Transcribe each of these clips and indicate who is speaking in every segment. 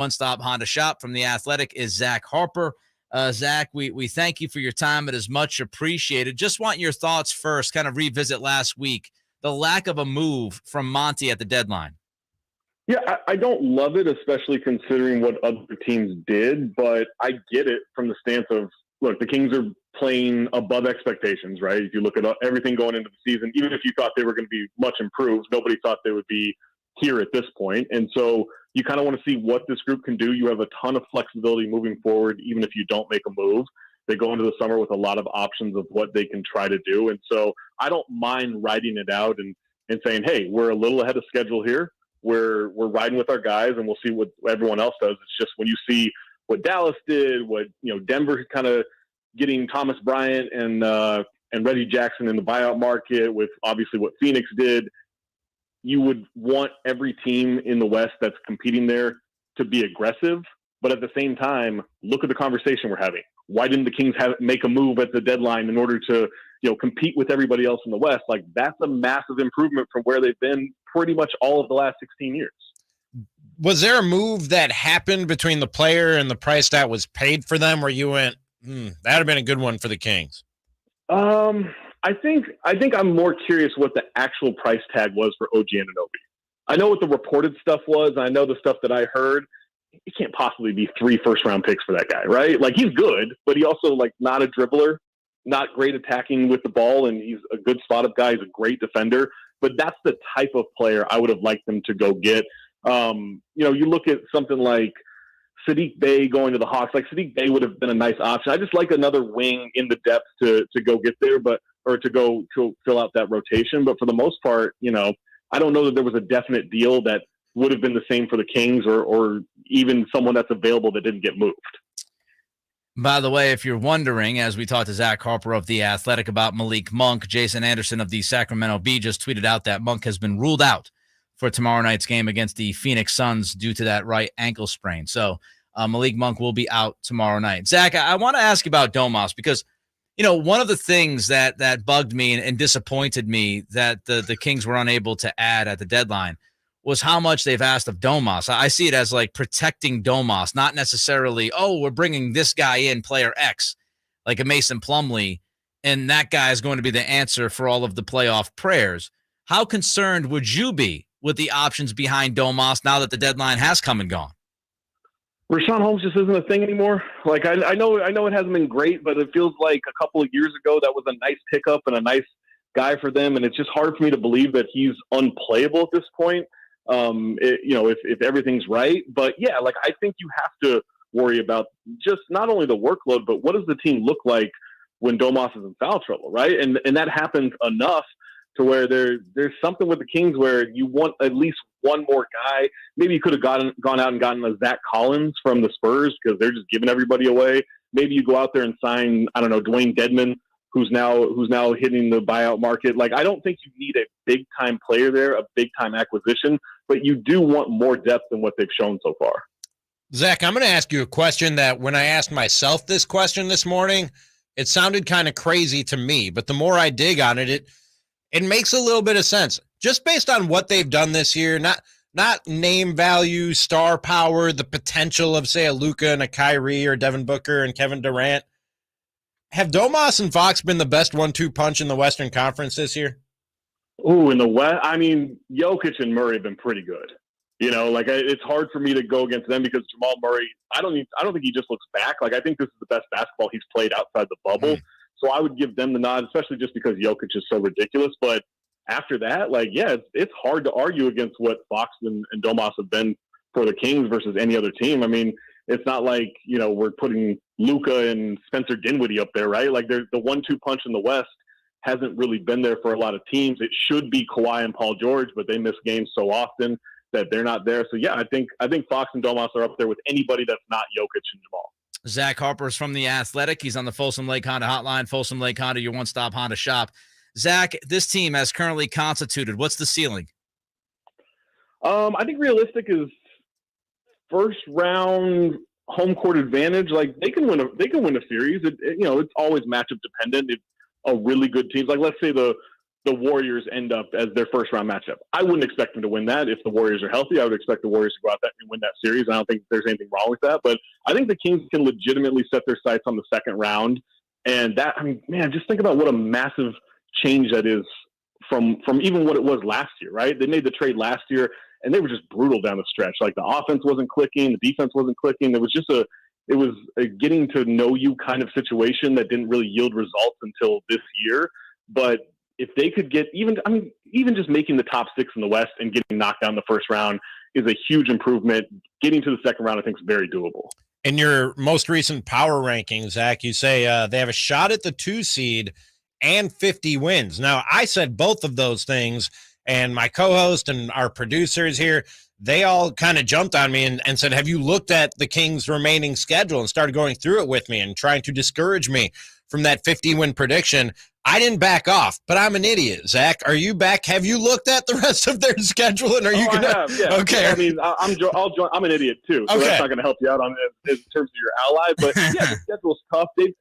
Speaker 1: One-stop Honda shop from The Athletic is Zach Harper. Zach, we thank you for your time. It is much appreciated. Just want your thoughts first, kind of revisit last week, the lack of a move from Monty at the deadline.
Speaker 2: Yeah, I don't love it, especially considering what other teams did, but I get it from the stance of, look, the Kings are playing above expectations, right? If you look at everything going into the season, even if you thought they were going to be much improved, nobody thought they would be here at this point. And so you kind of want to see what this group can do. You have a ton of flexibility moving forward, even if you don't make a move. They go into the summer with a lot of options of what they can try to do. And so I don't mind writing it out and saying, hey, we're a little ahead of schedule here. We're riding with our guys, and we'll see what everyone else does. It's just when you see what Dallas did, what Denver kind of getting Thomas Bryant and Reggie Jackson in the buyout market, with obviously what Phoenix did, you would want every team in the West that's competing there to be aggressive. But at the same time, look at the conversation we're having. Why didn't the Kings make a move at the deadline in order to compete with everybody else in the West? Like, that's a massive improvement from where they've been pretty much all of the last 16 years.
Speaker 3: Was there a move that happened between the player and the price that was paid for them where you went, that'd have been a good one for the Kings?
Speaker 2: I think I'm more curious what the actual price tag was for OG Anunoby. I know what the reported stuff was. I know the stuff that I heard. It can't possibly be 3 first-round picks for that guy, right? Like, he's good, but he also, not a dribbler, not great attacking with the ball, and he's a good spot-up guy. He's a great defender. But that's the type of player I would have liked them to go get. You look at something like Saddiq Bey going to the Hawks. Like, Saddiq Bey would have been a nice option. I just like another wing in the depth to go get there, or to go to fill out that rotation. But for the most part, I don't know that there was a definite deal that would have been the same for the Kings or even someone that's available that didn't get moved.
Speaker 1: By the way, if you're wondering, as we talked to Zach Harper of The Athletic about Malik Monk, Jason Anderson of the Sacramento Bee just tweeted out that Monk has been ruled out for tomorrow night's game against the Phoenix Suns due to that right ankle sprain. So Malik Monk will be out tomorrow night. Zach, I want to ask you about Domas because, one of the things that bugged me and disappointed me that the Kings were unable to add at the deadline was how much they've asked of Domas. I see it as like protecting Domas, not necessarily, we're bringing this guy in, player X, like a Mason Plumlee, and that guy is going to be the answer for all of the playoff prayers. How concerned would you be with the options behind Domas now that the deadline has come and gone?
Speaker 2: Richaun Holmes just isn't a thing anymore. Like, I know it hasn't been great, but it feels like a couple of years ago that was a nice pickup and a nice guy for them, and it's just hard for me to believe that he's unplayable at this point. If everything's right. But yeah, I think you have to worry about just not only the workload, but what does the team look like when Domas is in foul trouble, right? And that happens enough to where there's something with the Kings where you want at least one more guy. Maybe you could have gone out and gotten a Zach Collins from the Spurs because they're just giving everybody away. Maybe you go out there and sign, I don't know, Dwayne Dedmon, who's now hitting the buyout market. Like, I don't think you need a big-time player there, a big-time acquisition, but you do want more depth than what they've shown so far.
Speaker 3: Zach, I'm going to ask you a question that when I asked myself this question this morning, it sounded kind of crazy to me, but the more I dig on it makes a little bit of sense. Just based on what they've done this year, not name value, star power, the potential of, say, a Luka and a Kyrie or Devin Booker and Kevin Durant. Have Domas and Fox been the best 1-2 punch in the Western Conference this year?
Speaker 2: Oh, in the West, I mean, Jokic and Murray have been pretty good. It's hard for me to go against them because Jamal Murray, I don't think he just looks back. Like, I think this is the best basketball he's played outside the bubble. So I would give them the nod, especially just because Jokic is so ridiculous. But after that, it's hard to argue against what Fox and Domas have been for the Kings versus any other team. I mean, it's not like, we're putting Luka and Spencer Dinwiddie up there, right? Like, the 1-2 punch in the West hasn't really been there for a lot of teams. It should be Kawhi and Paul George, but they miss games so often that they're not there. So yeah, I think Fox and Domas are up there with anybody that's not Jokic and Jamal.
Speaker 1: Zach Harper is from The Athletic. He's on the Folsom Lake Honda hotline. Folsom Lake Honda, your one-stop Honda shop. Zach, this team as currently constituted, what's the ceiling?
Speaker 2: I think realistic is first round home court advantage. Like, they can win a series. It's always matchup dependent. If a really good team, like let's say the the Warriors end up as their first round matchup. I wouldn't expect them to win that. If the Warriors are healthy, I would expect the Warriors to go out there and win that series. I don't think there's anything wrong with that, but I think the Kings can legitimately set their sights on the second round. And that, I mean, man, just think about what a massive change that is from even what it was last year, right? They made the trade last year and they were just brutal down the stretch. Like the offense wasn't clicking, the defense wasn't clicking. It was just a getting to know you kind of situation that didn't really yield results until this year. But if they could get even just making the top 6 in the West and getting knocked down the first round is a huge improvement. Getting to the second round, I think, is very doable.
Speaker 3: In your most recent power rankings, Zach, you say they have a shot at the 2 seed and 50 wins. Now, I said both of those things, and my co-host and our producers here, they all kind of jumped on me and said, have you looked at the Kings' remaining schedule, and started going through it with me and trying to discourage me from that 50-win prediction. I didn't back off, but I'm an idiot. Zach, are you back? Have you looked at the rest of their schedule? And are you going to?
Speaker 2: I have, yeah.
Speaker 3: Okay.
Speaker 2: I mean, I'll join. I'm an idiot too, so that's not going to help you out on in terms of your ally. But yeah, the schedule's tough. They've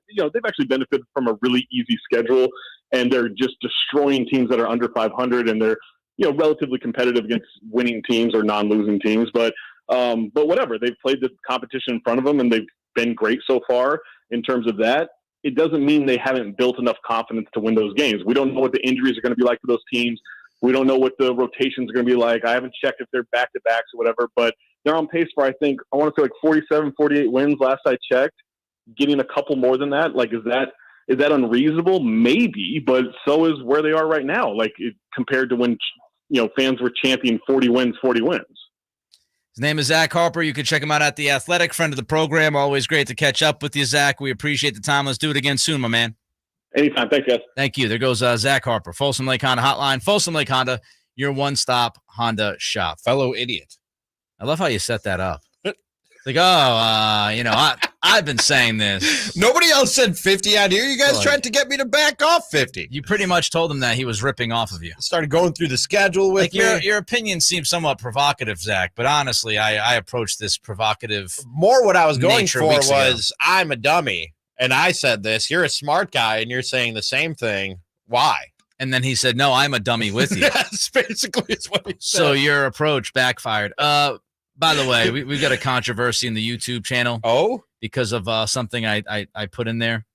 Speaker 2: actually benefited from a really easy schedule, and they're just destroying teams that are under 500, and they're relatively competitive against winning teams or non-losing teams. But whatever, they've played the competition in front of them, and they've been great so far in terms of that. It doesn't mean they haven't built enough confidence to win those games. We don't know what the injuries are going to be like for those teams. We don't know what the rotations are going to be like. I haven't checked if they're back-to-backs or whatever, but they're on pace for, I want to say 47, 48 wins last I checked. Getting a couple more than that, is that unreasonable? Maybe, but so is where they are right now, compared to when fans were chanting 40 wins, 40 wins.
Speaker 1: His name is Zach Harper. You can check him out at The Athletic, friend of the program. Always great to catch up with you, Zach. We appreciate the time. Let's do it again soon, my man.
Speaker 2: Anytime. Thanks, guys.
Speaker 1: Thank you. There goes Zach Harper, Folsom Lake Honda Hotline. Folsom Lake Honda, your one-stop Honda shop.
Speaker 3: Fellow idiot.
Speaker 1: I love how you set that up. It's I've been saying this.
Speaker 3: Nobody else said 50 out here. You guys tried to get me to back off 50.
Speaker 1: You pretty much told him that he was ripping off of you.
Speaker 3: Started going through the schedule with me.
Speaker 1: Your opinion seems somewhat provocative, Zach, but honestly, I approached this provocative.
Speaker 3: More what I was going for was,
Speaker 1: ago.
Speaker 3: I'm a dummy, and I said this. You're a smart guy, and you're saying the same thing. Why?
Speaker 1: And then he said, no, I'm a dummy with you.
Speaker 3: That's basically what he said.
Speaker 1: So your approach backfired. By the way, we've got a controversy in the YouTube channel.
Speaker 3: Oh?
Speaker 1: Because of something I put in there.